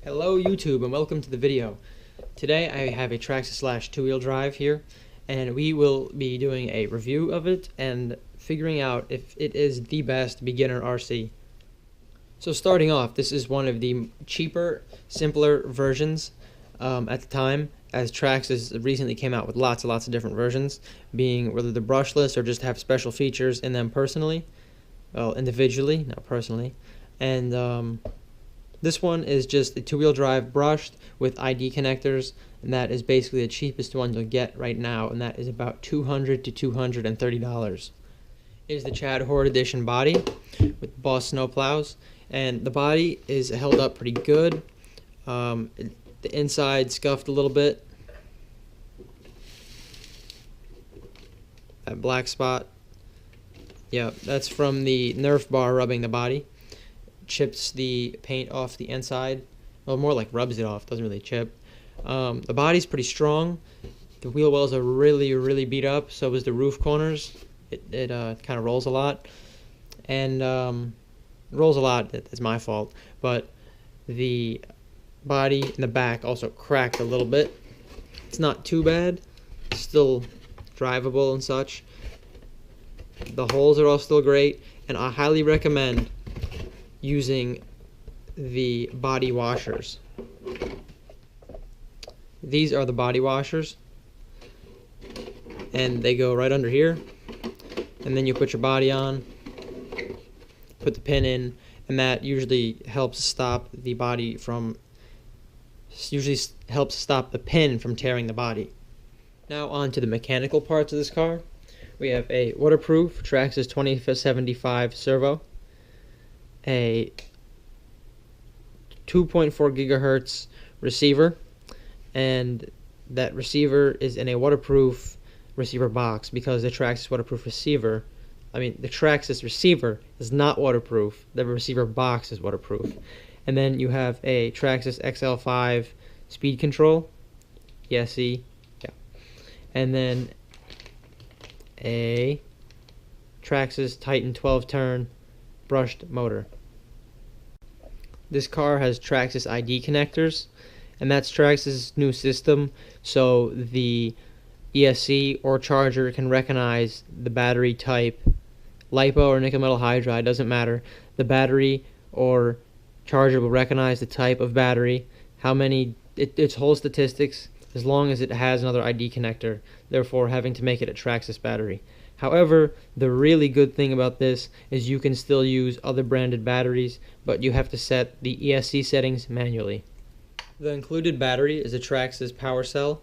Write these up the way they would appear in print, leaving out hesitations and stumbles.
Hello YouTube and welcome to the video. Today I have a Traxxas Slash two-wheel drive here and we will be doing a review of it and figuring out if it is the best beginner RC. So starting off, this is one of the cheaper, simpler versions at the time, as Traxxas recently came out with lots of different versions, being whether they're brushless or just have special features in them individually, not personally. And this one is just a two-wheel drive brushed with ID connectors, and that is basically the cheapest one you'll get right now, and that is about $200 to $230. It is the Chad Horde Edition body with Boss snowplows, and the body is held up pretty good. The inside scuffed a little bit. That black spot, yeah, that's from the Nerf bar rubbing the body. Chips the paint off the inside. Well, more like rubs it off, doesn't really chip. The body's pretty strong. The wheel wells are really beat up, so is the roof corners. It kind of rolls a lot. And rolls a lot, that's my fault. But the body in the back also cracked a little bit. It's not too bad. It's still drivable and such. The holes are all still great, and I highly recommend using the body washers. These are the body washers, and they go right under here, and then you put your body on, put the pin in, and that usually helps stop the pin from tearing the body. Now on to the mechanical parts of this car. We have a waterproof Traxxas 2075 servo, a 2.4 gigahertz receiver, and that receiver is in a waterproof receiver box because the Traxxas receiver is not waterproof. The receiver box is waterproof. And then you have a Traxxas XL5 speed control, ESC, yeah, and then a Traxxas Titan 12-turn brushed motor. This car has Traxxas ID connectors, and that's Traxxas' new system, so the ESC or charger can recognize the battery type. LiPo or nickel metal hydride, doesn't matter. The battery or charger will recognize the type of battery, its whole statistics, as long as it has another ID connector, therefore having to make it a Traxxas battery. However, the really good thing about this is you can still use other branded batteries, but you have to set the ESC settings manually. The included battery is a Traxxas PowerCell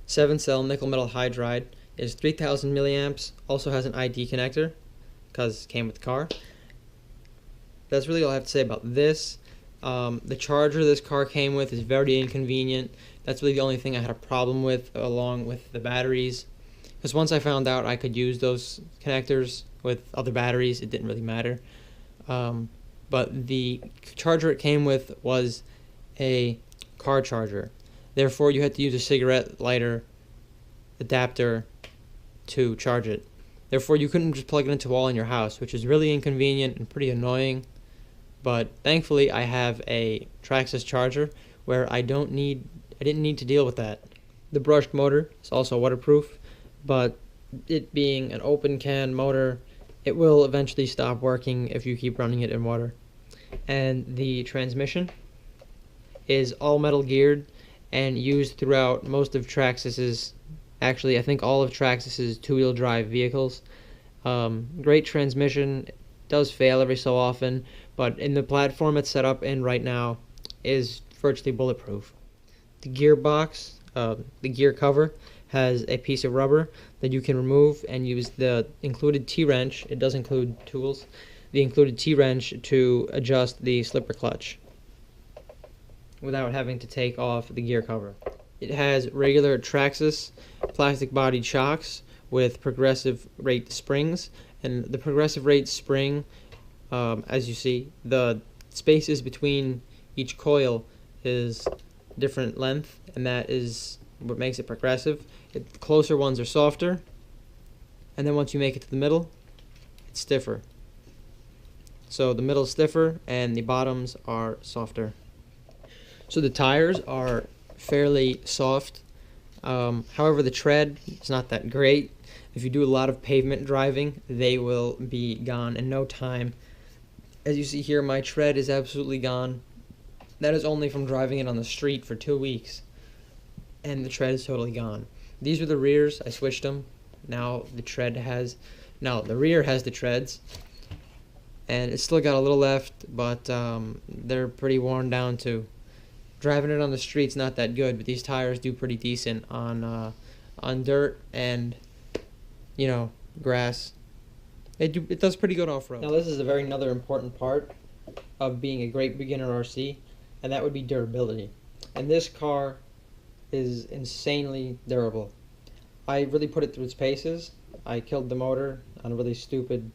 7-cell nickel metal hydride. It is 3000 milliamps, also has an ID connector because it came with the car. That's really all I have to say about this. The charger this car came with is very inconvenient. That's really the only thing I had a problem with, along with the batteries. Because once I found out I could use those connectors with other batteries, it didn't really matter. But the charger it came with was a car charger. Therefore, you had to use a cigarette lighter adapter to charge it. Therefore, you couldn't just plug it into a wall in your house, which is really inconvenient and pretty annoying. But thankfully, I have a Traxxas charger where I didn't need to deal with that. The brushed motor is also waterproof, but it being an open can motor, it will eventually stop working if you keep running it in water. And the transmission is all metal geared and used throughout most of Traxxas's, actually I think all of Traxxas's two-wheel drive vehicles. Great transmission, does fail every so often, but in the platform it's set up in right now is virtually bulletproof. The gearbox, the gear cover, has a piece of rubber that you can remove and use the included T-wrench. It does include tools. The included T-wrench to adjust the slipper clutch without having to take off the gear cover. It has regular Traxxas plastic bodied shocks with progressive rate springs, and the progressive rate spring, as you see, the spaces between each coil is different length, and that is what makes it progressive. The closer ones are softer, and then once you make it to the middle, it's stiffer. So the middle is stiffer and the bottoms are softer. So the tires are fairly soft. However, the tread is not that great. If you do a lot of pavement driving, they will be gone in no time. As you see here, my tread is absolutely gone. That is only from driving it on the street for 2 weeks. And the tread is totally gone. These are the rears. I switched them. Now the rear has the treads. And it's still got a little left, but they're pretty worn down too. Driving it on the street's not that good, but these tires do pretty decent on dirt and, you know, grass. It does pretty good off-road. Now this is another important part of being a great beginner RC, and that would be durability. And this car is insanely durable. I really put it through its paces. I killed the motor on a really stupid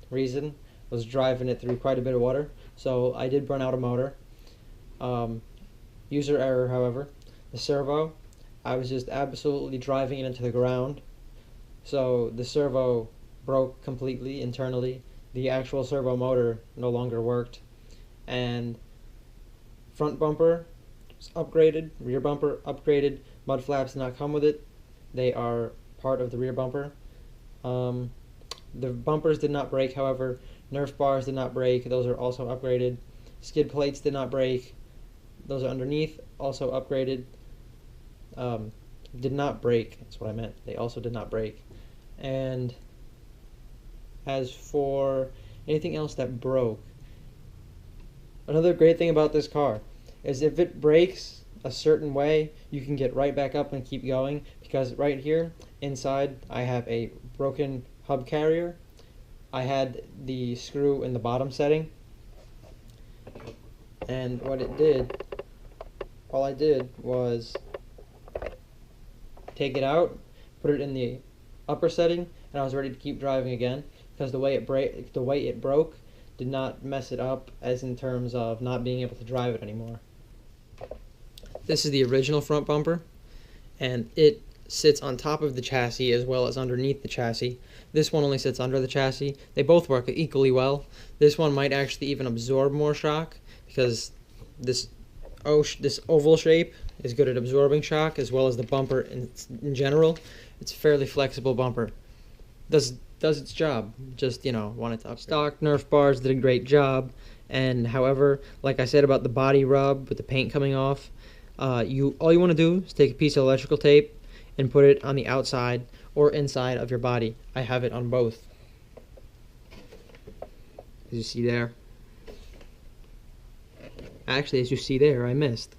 reason. Was driving it through quite a bit of water, so I did burn out a motor. User error, however. The servo, I was just absolutely driving it into the ground, so the servo broke completely internally. The actual servo motor no longer worked, and front bumper was upgraded, rear bumper upgraded. Mud flaps did not come with it. They are part of the rear bumper. The bumpers did not break, however. Nerf bars did not break. Those are also upgraded. Skid plates did not break. Those are underneath, also upgraded. Did not break. That's what I meant. They also did not break. And as for anything else that broke, another great thing about this car is if it breaks a certain way, you can get right back up and keep going, because right here inside I have a broken hub carrier. I had the screw in the bottom setting, and all I did was take it out, put it in the upper setting, and I was ready to keep driving again, because the way it broke did not mess it up as in terms of not being able to drive it anymore. This is the original front bumper, and it sits on top of the chassis as well as underneath the chassis. This one only sits under the chassis. They both work equally well. This one might actually even absorb more shock, because this oval shape is good at absorbing shock, as well as the bumper in general. It's a fairly flexible bumper. Does its job. Just, you know, wanted to upgrade. Stock Nerf bars did a great job, and however, like I said about the body rub with the paint coming off, all you want to do is take a piece of electrical tape and put it on the outside or inside of your body. I have it on both. As you see there. Actually, as you see there, I missed.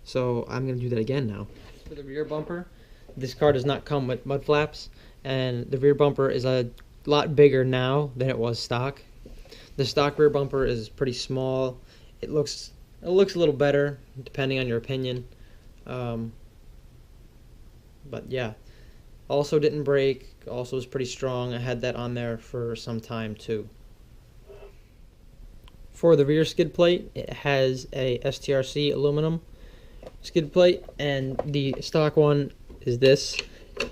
So I'm going to do that again now. For the rear bumper, this car does not come with mud flaps, and the rear bumper is a lot bigger now than it was stock. The stock rear bumper is pretty small. It looks a little better, depending on your opinion. But yeah, also didn't break, also was pretty strong. I had that on there for some time too. For the rear skid plate, it has a STRC aluminum skid plate, and the stock one is this.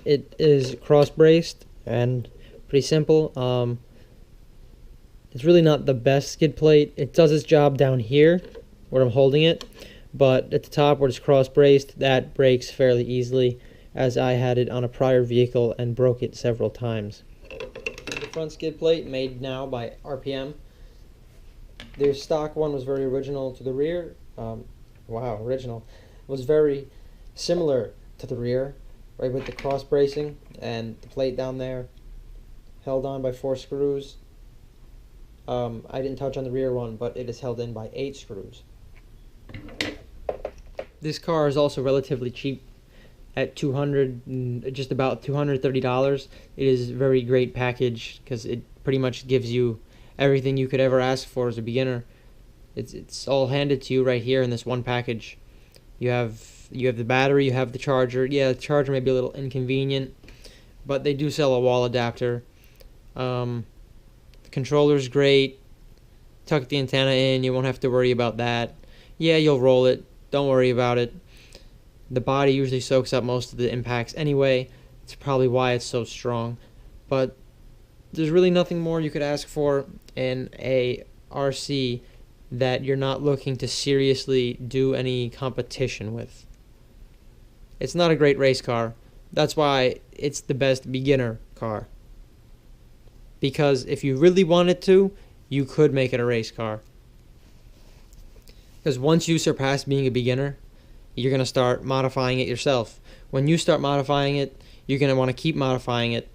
It is cross braced and pretty simple. It's really not the best skid plate. It does its job down here where I'm holding it, but at the top where it's cross braced, that breaks fairly easily, as I had it on a prior vehicle and broke it several times. The front skid plate, made now by RPM. Their stock one was very original to the rear. Original. Was very similar to the rear, right, with the cross bracing and the plate down there, held on by 4 screws. I didn't touch on the rear one, but it is held in by 8 screws. This car is also relatively cheap at just about $230. It is a very great package because it pretty much gives you everything you could ever ask for as a beginner. It's all handed to you right here in this one package. You have the battery, you have the charger. Yeah, the charger may be a little inconvenient, but they do sell a wall adapter. The controller's great. Tuck the antenna in, you won't have to worry about that. Yeah, you'll roll it. Don't worry about it. The body usually soaks up most of the impacts anyway. It's probably why it's so strong. But there's really nothing more you could ask for in a RC that you're not looking to seriously do any competition with. It's not a great race car. That's why it's the best beginner car. Because if you really wanted to, you could make it a race car. Because once you surpass being a beginner, you're going to start modifying it yourself. When you start modifying it, you're going to want to keep modifying it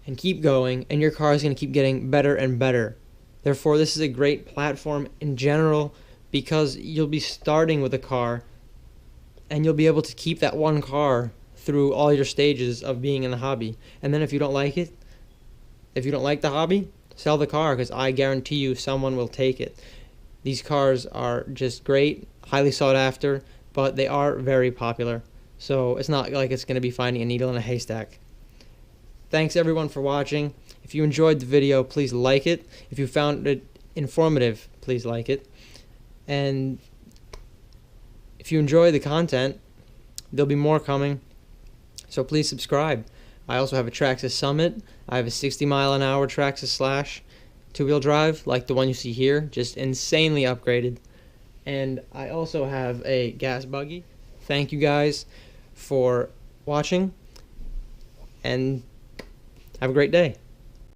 and keep going, and your car is going to keep getting better and better. Therefore, this is a great platform in general because you'll be starting with a car and you'll be able to keep that one car through all your stages of being in the hobby. And then if you don't like it, if you don't like the hobby, sell the car, because I guarantee you someone will take it. These cars are just great, highly sought after, but they are very popular. So it's not like it's going to be finding a needle in a haystack. Thanks everyone for watching. If you enjoyed the video, please like it. If you found it informative, please like it. And if you enjoy the content, there'll be more coming. So please subscribe. I also have a Traxxas Summit. I have a 60-mile-an-hour Traxxas Slash two-wheel drive, like the one you see here, just insanely upgraded. And I also have a gas buggy. Thank you guys for watching, and have a great day.